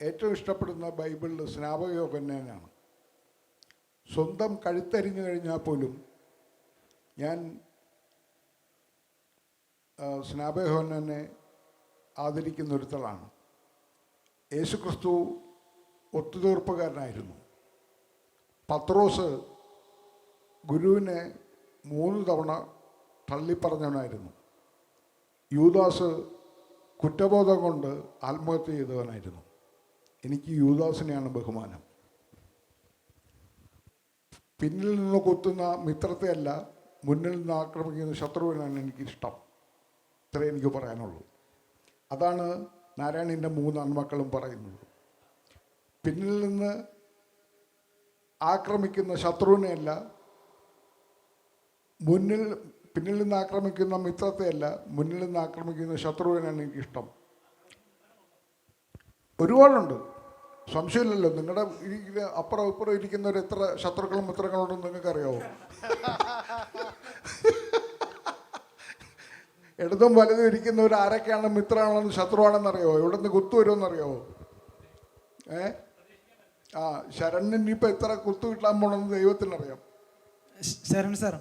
ഏറ്റവും ഇഷ്ടപ്പെടുന്ന ബൈബിളിൽ സ്നാപകയോഹന്നാനാണ്. സ്വന്തം കഴുത്തരിഞ്ഞു കഴിഞ്ഞാൽ പോലും ഞാൻ സ്നാപകയോഹന്നാനെ ആദരിക്കുന്ന ഒരുത്തളാണ്. യേശുക്രിസ്തു ഒത്തുതീർപ്പുകാരനായിരുന്നു. പത്രോസ് ഗുരുവിനെ 3 തവണ തള്ളിപ്പറഞ്ഞവനായിരുന്നു. യൂദാസ് കുറ്റബോധം കൊണ്ട് ആത്മഹത്യ ചെയ്തവനായിരുന്നു. എനിക്ക് യൂദാസിനെയാണ് ബഹുമാനം. പിന്നിൽ നിന്ന് കുത്തുന്ന മിത്രത്തെയല്ല, മുന്നിൽ നിന്ന് ആക്രമിക്കുന്ന ശത്രുവിനാണ് എനിക്കിഷ്ടം. ഇത്രേ എനിക്ക് പറയാനുള്ളൂ. അതാണ് നാരായണീൻ്റെ 3 ആൺമക്കളും പറയുന്നത്. പിന്നിൽ നിന്ന് ആക്രമിക്കുന്ന ശത്രുവിനെയല്ല, പിന്നിൽ നിന്ന് ആക്രമിക്കുന്ന മിത്രത്തെയല്ല, മുന്നിൽ നിന്ന് ആക്രമിക്കുന്ന ശത്രുവിനാണ് എനിക്കിഷ്ടം. ഒരുപാടുണ്ട്, സംശയമില്ലല്ലോ. നിങ്ങളുടെ അപ്പുറം ഇപ്പുറം ഇരിക്കുന്നവർ എത്ര ശത്രുക്കളും മിത്രങ്ങളുണ്ടെന്ന് നിങ്ങൾക്കറിയാവോ? ഇടതും വലതും ഇരിക്കുന്നവർ ആരൊക്കെയാണ് മിത്രമാണെന്ന് ശത്രുവാണെന്ന് അറിയാവോ? എവിടെ നിന്ന് കുത്തു വരുമെന്നറിയാവോ? ശരണ്യൻ ഇനിയിപ്പോൾ എത്ര കുത്തു കിട്ടാൻ പോണെന്ന് ദൈവത്തിനറിയാം. ശരൺ സാർ,